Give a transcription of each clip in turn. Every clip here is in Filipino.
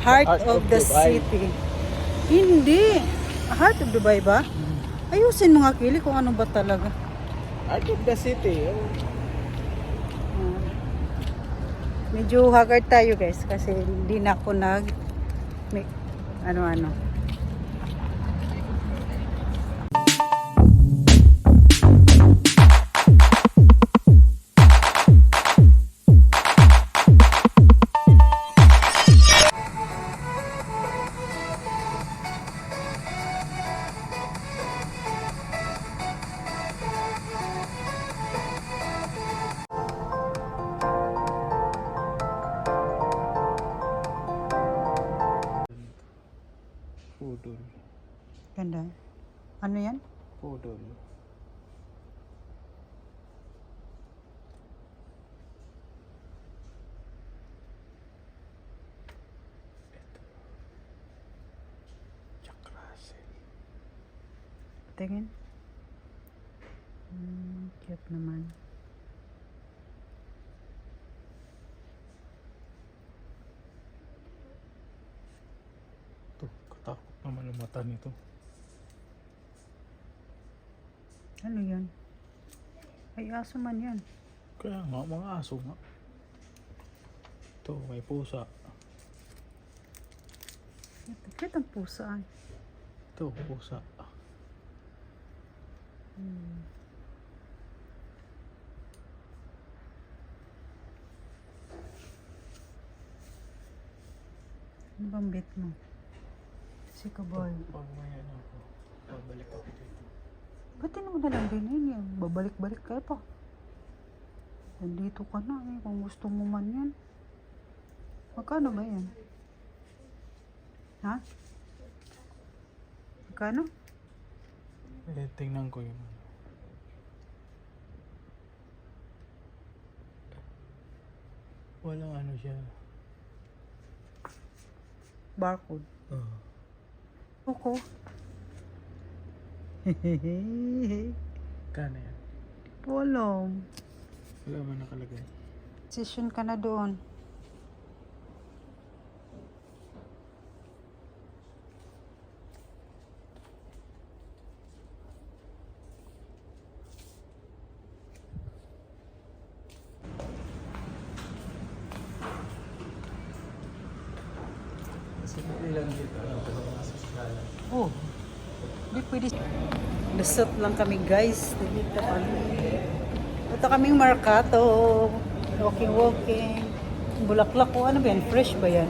Heart of the city. Hindi. Heart of Dubai ba? Ayusin mo nga, Kili, kung ano ba talaga. Heart of the city. Oh. Medyo haggard tayo guys kasi hindi na ako may ano-ano. Pudol. Ganda. Ano yan? Pudol. Jack Russell. Tingin. Cute naman. Ito, katakot naman ang mata nito. Ano yan? Ay, aso man yan. Kaya nga, mga aso nga. Ito, may pusa. Cute ang pusa. Ito, pusa. Ano bang bet mo? Si Kaboy. Pag may ano ako, pagbalik ako dito. Ba't mo na lang din yan? Babalik-balik kayo pa. Nandito ka na eh. Kung gusto mo man yan. Magkano ba yan? Ha? Magkano? Eh, tingnan ko yung ano. Walang ano siya. Barcode. Oko. Kano yan? Walang. Wala ba nakalagay? Session ka na doon. Kasi ilang dito, ano ba mga sasakala? Oh. Hindi pwede. Lusot lang kami guys. Dito kami. Ito kaming Mercato. Walking. Bulaklak ko. Ano ba yan? Fresh ba yan?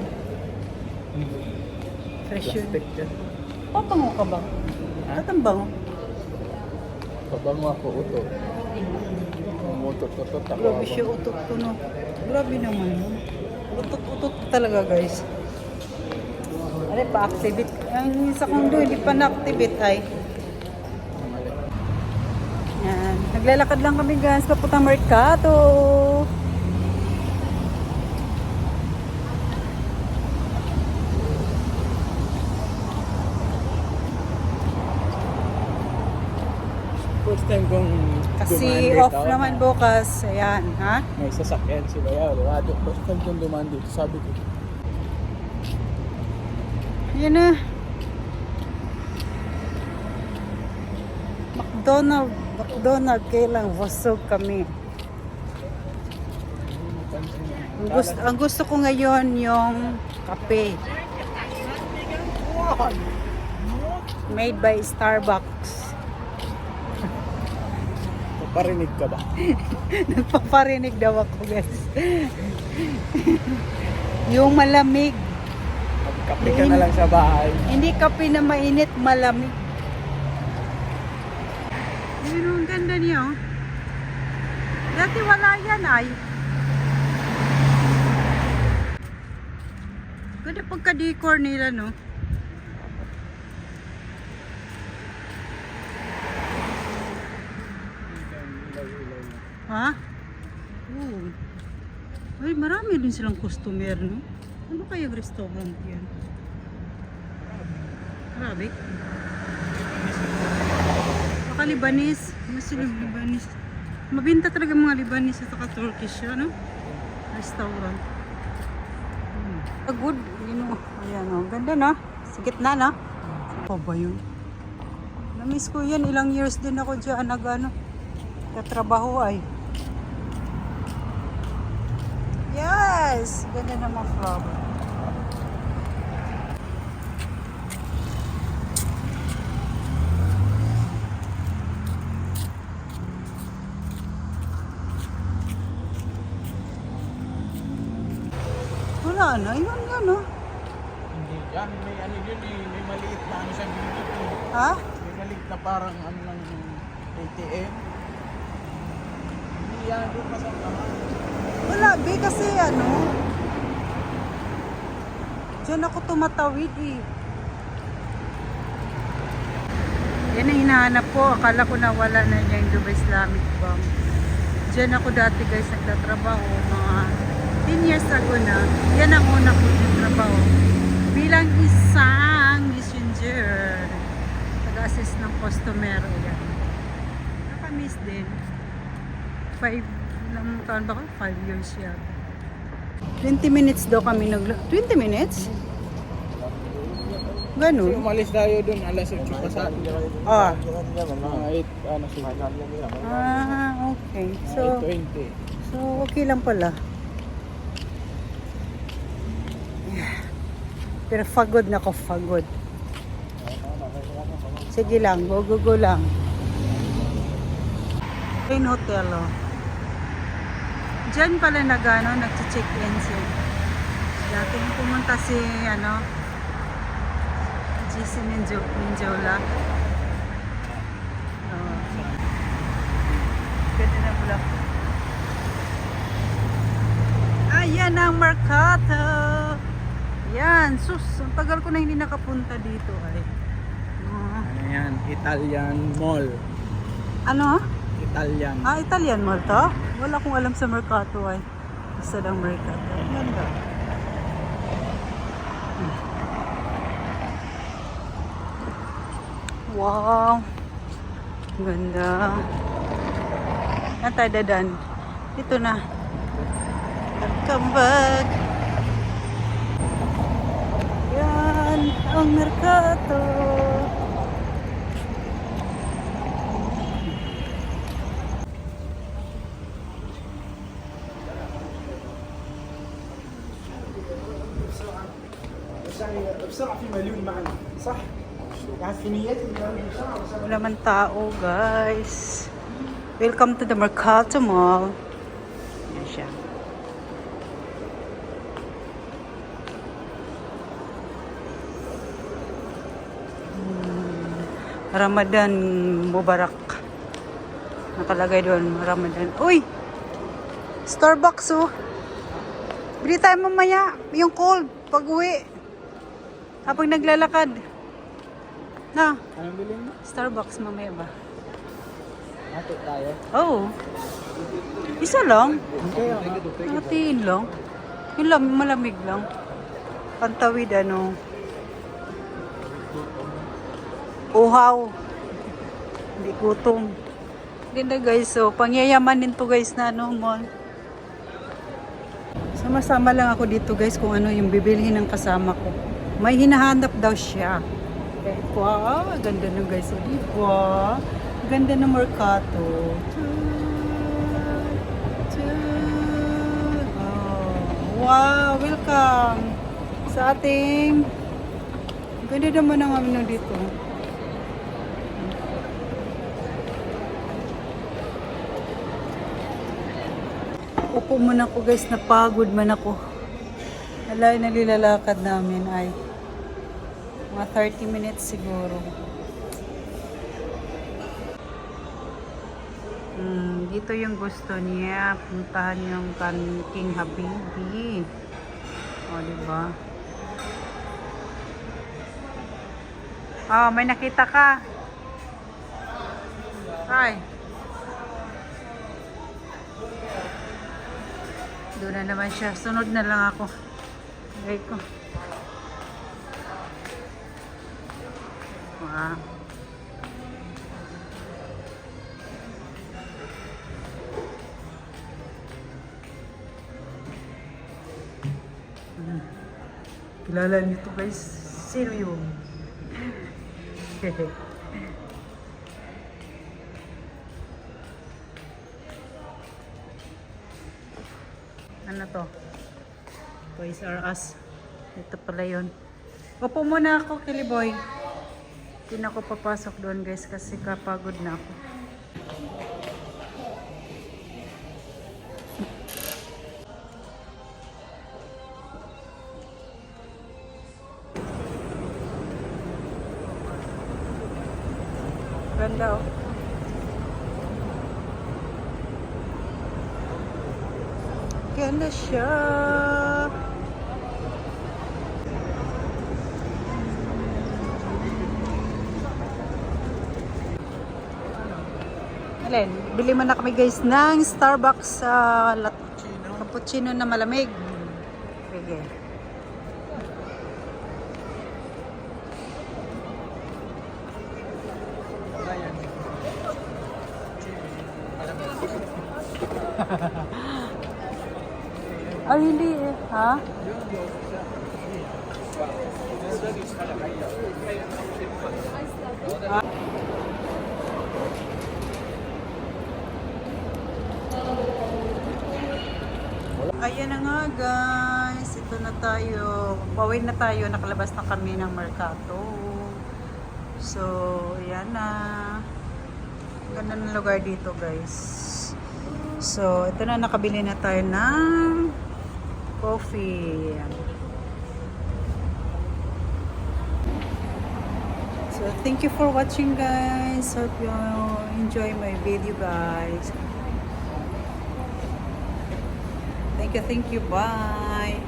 Fresh yun. Plastic yan. Papango ka ba? Tatambango. Pabango ako, uto. Umutot-utot ako. Grabe siya utot ko no. Grabe naman. Utot-utot talaga guys. Ano pa-activate? Ang isa kong doon, hindi pa na-activate ay. Yan. Naglalakad lang kami guys, papuntang Mercato. First time kong Kasi dumaan off dito. naman bukas. Ayan, ha? May sasakyan si Bayaw. First time kong dumaan dito. Sabi ko, Yan na. McDonald, kailang wasog kami. Ang gusto ko ngayon yung kape. Made by Starbucks. paparinig ka ba? Nagpaparinig daw ako guys. Yung malamig. Magkape ka na lang sa bahay. Hindi kape na mainit, malamig. Yun, ang ganda niya oh. Dati wala yan ay. Ganda pagka-decor nila no. Ha? Oo. Ay, marami din silang customer, no? Ano kaya restaurant yan? Arabic? Baka Libanese. Muslim Libanese. Mabinta talaga mga Libanese at saka Turkish, ano? Restaurant. Good, you know. Ayan. Doon no? Sa gitna no? Ano ba yun? Namiss ko yan. Ilang years din ako dyan katrabaho ay. Yes! Ganda naman flower. Wala na. Yun no? Hindi yan. May ano yun eh. May maliit na ano sa gilid eh. Ha? May maliit na parang ano ng ATM. Hindi yan. Doon pa sa tahan. Wala, be, kasi diyan ako tumatawid eh. Yan ang hinahanap ko. Akala ko nawala na niya yung Dubai Islamic Bank. Diyan ako dati guys nagtatrabaho. Mga 10 years ago na. Yan ang una ko yung trabaho. Bilang isang messenger. Nag-assist ng customer. Yan. Nakamiss din. 5 taon ba ko? 5 years yan. 20 minutes daw kami 20 minutes? Kasi Ganun. umalis tayo doon. Alas 8 pa sa atin. Ah. Mga 8, ano sila. Okay. 8:20. So okay lang pala. Pero fagod na ko, fagod. Sige lang, go lang. Rain Hotel, oh. Diyan pala nag-check-in siya. Dati yung pumunta si, GC Ninjola. Oh. Ganda na pala. Ayan ang Mercato. Yan, sus, ang tagal ko na hindi nakapunta dito ay. Ano yan? Italian Mall. Ano? Italian. Italian mall to? Wala akong alam sa Mercato ay. Isa lang Mercato. Ganda. Wow. Ganda. Saan tayo dadan? Dito na. Welcome back. Yan ang Mercato. بسرعة في مليون معنا صح؟ قاعد في نيتي Wala man tao, guys. Welcome to the Mercato Mall. Yan siya. Ramadan Mubarak. Nakalagay doon, Ramadan. Uy! Starbucks, oh. Bili tayo mamaya. Yung cold, pag uwi. Kapag naglalakad. Na, Anong bilhin mo? Starbucks mamaya ba? Ato tayo. Oh. Isa lang. Kaya Hatiin lang. Yun lang, malamig lang. Pantawid, uhaw. Hindi gutom. Ganda guys, so pangyayaman din to guys na mall. Sama-sama lang ako dito guys kung ano yung bibilhin ng kasama ko. May hinahanap daw siya. Wow, ganda na guys. O, diba? Ganda ng Mercato. Oh, wow, welcome sa ating ganda naman ang dito. Upo muna ako guys, napagod man ako. Alay na nilalakad namin ay mga 30 minutes siguro. Dito yung gusto niya. Puntahan yung King Habibi. O, diba? Oh, may nakita ka. Hi. Doon na naman siya. Sunod na lang ako. Okay ko. Wow. Kilala niyo to guys. Sirium. Ano to? Toys R Us. Ito pala yun. Upo muna ako, Kiliboy. Hindi na ako papasok doon guys kasi kapagod na ako. Ganda oh. Ganda siya. Alin, bili mo na kami guys ng Starbucks cappuccino na malamig. Sige. Ay, hindi eh. Ha? Ayan na nga guys. Ito na tayo. Pauwi na tayo. Nakalabas na kami ng Mercato. So, ayan na. Ganda ng lugar dito guys. So, ito na, nakabili na tayo ng coffee. So, thank you for watching guys. Hope you enjoy my video guys. Thank you. Bye.